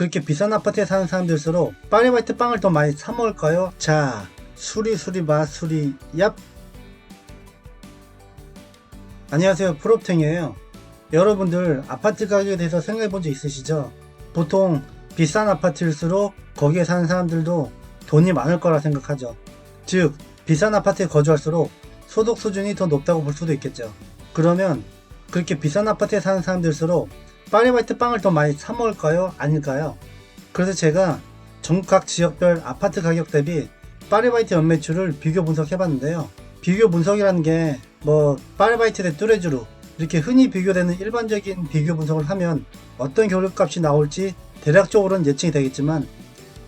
그렇게 비싼 아파트에 사는 사람들일수록 파리바이트 빵을 더 많이 사 먹을까요? 자, 수리수리 마수리 얍! 안녕하세요, 프로탱이에요. 여러분들 아파트 가격에 대해서 생각해 본 적 있으시죠? 보통 비싼 아파트일수록 거기에 사는 사람들도 돈이 많을 거라 생각하죠. 즉, 비싼 아파트에 거주할수록 소득 수준이 더 높다고 볼 수도 있겠죠. 그러면 그렇게 비싼 아파트에 사는 사람들일수록 파리바이트 빵을 더 많이 사 먹을까요? 아닐까요? 그래서 제가 전국 각 지역별 아파트 가격 대비 파리바이트 연매출을 비교 분석해 봤는데요. 비교 분석이라는 게 파리바이트 대 뚜레쥬르 이렇게 흔히 비교되는 일반적인 비교 분석을 하면 어떤 결과값이 나올지 대략적으로는 예측이 되겠지만,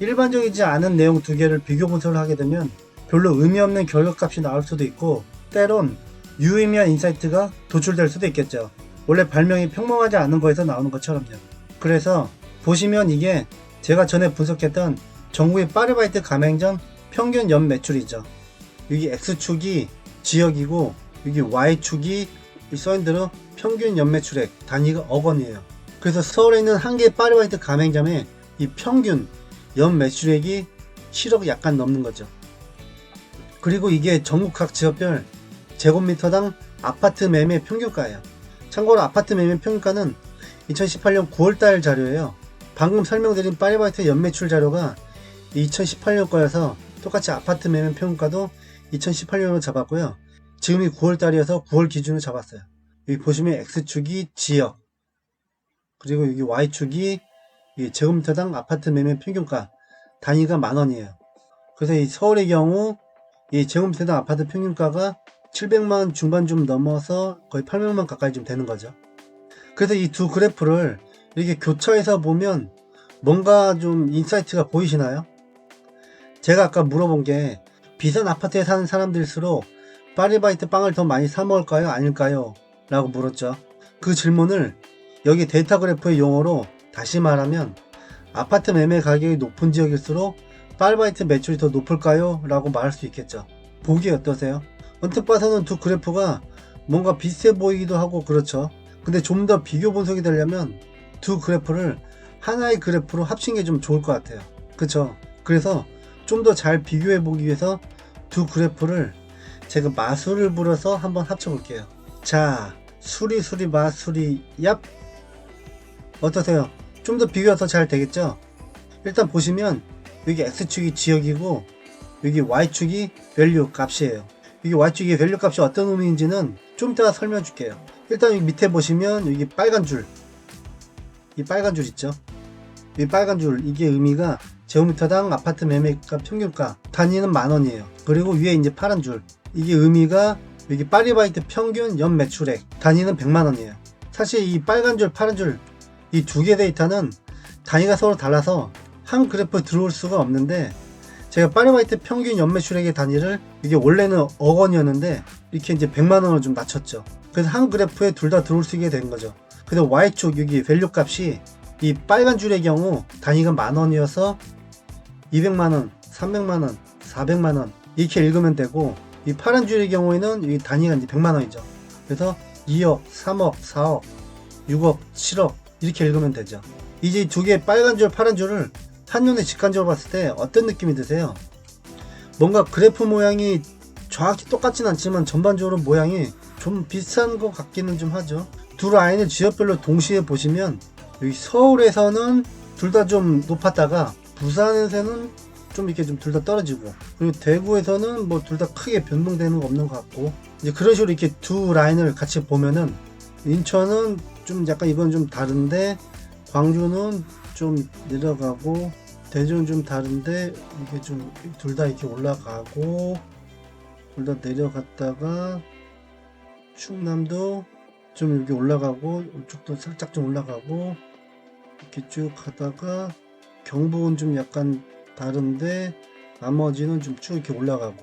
일반적이지 않은 내용 두 개를 비교 분석을 하게 되면 별로 의미 없는 결과값이 나올 수도 있고, 때론 유의미한 인사이트가 도출될 수도 있겠죠. 원래 발명이 평범하지 않은 거에서 나오는 것처럼요. 그래서 보시면 이게 제가 전에 분석했던 전국의 파리바이트 가맹점 평균 연 매출이죠. 여기 X축이 지역이고 여기 Y축이 써있는 평균 연 매출액, 단위가 억 원이에요. 그래서 서울에 있는 한 개의 파리바이트 가맹점의 이 평균 연 매출액이 7억 약간 넘는 거죠. 그리고 이게 전국 각 지역별 제곱미터당 아파트 매매 평균가예요. 참고로 아파트 매매 평균가는 2018년 9월달 자료예요. 방금 설명드린 파리바이트 연매출 자료가 2018년 거여서 똑같이 아파트 매매 평균가도 2018년으로 잡았고요. 지금이 9월달이어서 9월 기준으로 잡았어요. 여기 보시면 X축이 지역, 그리고 여기 Y축이 제곱미터당 아파트 매매 평균가, 단위가 만원이에요. 그래서 이 서울의 경우 이 제곱미터당 아파트 평균가가 700만 중반 좀 넘어서 거의 800만 가까이 좀 되는 거죠. 그래서 이 두 그래프를 이렇게 교차해서 보면 뭔가 좀 인사이트가 보이시나요? 제가 아까 물어본 게 비싼 아파트에 사는 사람들일수록 파리바이트 빵을 더 많이 사 먹을까요? 아닐까요? 라고 물었죠. 그 질문을 여기 데이터 그래프의 용어로 다시 말하면, 아파트 매매 가격이 높은 지역일수록 파리바이트 매출이 더 높을까요? 라고 말할 수 있겠죠. 보기 어떠세요? 언뜻 봐서는 두 그래프가 뭔가 비슷해 보이기도 하고 그렇죠. 근데 좀 더 비교 분석이 되려면 두 그래프를 하나의 그래프로 합친 게 좀 좋을 것 같아요. 그쵸? 그래서 좀 더 잘 비교해 보기 위해서 두 그래프를 제가 마술을 불어서 한번 합쳐 볼게요. 자, 수리수리 마수리 얍! 어떠세요? 좀 더 비교가 더 잘 되겠죠? 일단 보시면 여기 X축이 지역이고 여기 Y축이 밸류 값이에요. 여기 Y축이 밸류 값이 어떤 의미인지는 좀 이따가 설명해 줄게요. 일단 여기 밑에 보시면 여기 빨간 줄, 이 빨간 줄 있죠? 이 빨간 줄, 이게 의미가 제곱미터당 아파트 매매가 평균가, 단위는 만원이에요. 그리고 위에 이제 파란 줄, 이게 의미가 여기 파리바이트 평균 연 매출액, 단위는 100만원이에요. 사실 이 빨간 줄, 파란 줄, 이 두 개 데이터는 단위가 서로 달라서 한 그래프에 들어올 수가 없는데, 제가 파리바이트 평균 연 매출액의 단위를, 이게 원래는 억 원이었는데 이렇게 이제 100만원으로 좀 낮췄죠. 그래서 한 그래프에 둘 다 들어올 수 있게 된 거죠. 근데 Y축 여기 밸류 값이 이 빨간 줄의 경우 단위가 만원이어서 200만원, 300만원, 400만원 이렇게 읽으면 되고, 이 파란 줄의 경우에는 이 단위가 이제 100만원이죠. 그래서 2억, 3억, 4억, 6억, 7억 이렇게 읽으면 되죠. 이제 두 개의 빨간 줄, 파란 줄을 한눈에 직관적으로 봤을 때 어떤 느낌이 드세요? 뭔가 그래프 모양이 정확히 똑같진 않지만 전반적으로 모양이 좀 비슷한 것 같기는 좀 하죠. 두 라인을 지역별로 동시에 보시면 여기 서울에서는 둘 다 좀 높았다가 부산에서는 좀 이렇게 좀 둘 다 떨어지고, 그리고 대구에서는 뭐 둘 다 크게 변동되는 거 없는 것 같고, 이제 그런 식으로 이렇게 두 라인을 같이 보면은 인천은 좀 약간 이건 좀 다른데, 광주는 좀 내려가고, 대전은 좀 다른데 이게 좀 둘 다 이렇게 올라가고, 둘 다 내려갔다가 충남도 좀 이렇게 올라가고, 이쪽도 살짝 좀 올라가고, 이렇게 쭉 가다가 경북은 좀 약간 다른데 나머지는 좀 쭉 이렇게 올라가고.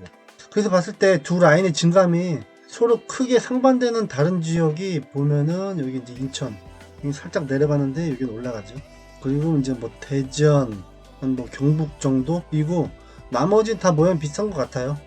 그래서 봤을 때 두 라인의 증감이 서로 크게 상반되는 다른 지역이 보면은 여기 이제 인천, 여기 살짝 내려가는데 여기는 올라가죠. 그리고 이제 뭐 대전, 뭐 경북 정도이고, 나머지는 다 모양 비슷한 것 같아요.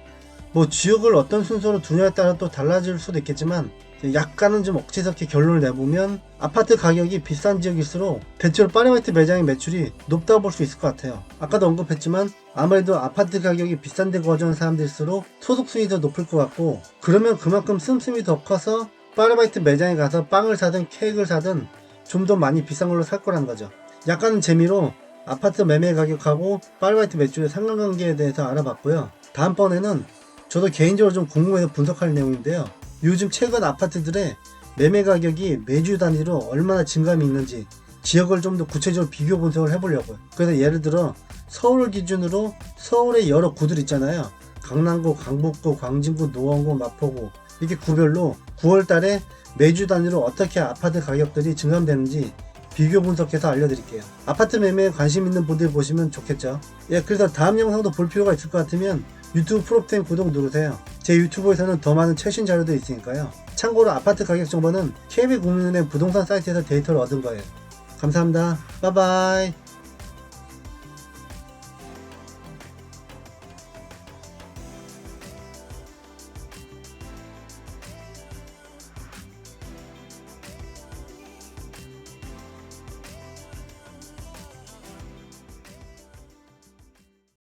뭐 지역을 어떤 순서로 두냐에 따라 또 달라질 수도 있겠지만, 약간은 좀 억지스럽게 결론을 내보면 아파트 가격이 비싼 지역일수록 대체로 파리바이트 매장의 매출이 높다고 볼 수 있을 것 같아요. 아까도 언급했지만 아무래도 아파트 가격이 비싼 데 거주하는 사람들일수록 소득 수익이 더 높을 것 같고, 그러면 그만큼 씀씀이 더 커서 파리바이트 매장에 가서 빵을 사든 케이크를 사든 좀 더 많이 비싼 걸로 살 거라는 거죠. 약간은 재미로 아파트 매매 가격하고 파리바이트 매출의 상관관계에 대해서 알아봤고요. 다음번에는 저도 개인적으로 좀 궁금해서 분석할 내용인데요. 요즘 최근 아파트들의 매매 가격이 매주 단위로 얼마나 증감이 있는지 지역을 좀 더 구체적으로 비교 분석을 해보려고요. 그래서 예를 들어 서울을 기준으로 서울의 여러 구들 있잖아요. 강남구, 강북구, 광진구, 노원구, 마포구, 이렇게 구별로 9월 달에 매주 단위로 어떻게 아파트 가격들이 증감되는지 비교 분석해서 알려드릴게요. 아파트 매매에 관심 있는 분들 보시면 좋겠죠. 예, 그래서 다음 영상도 볼 필요가 있을 것 같으면 유튜브 프로프텐 구독 누르세요. 제 유튜브에서는 더 많은 최신 자료도 있으니까요. 참고로 아파트 가격 정보는 KB국민은행 부동산 사이트에서 데이터를 얻은 거예요. 감사합니다. 빠이빠이.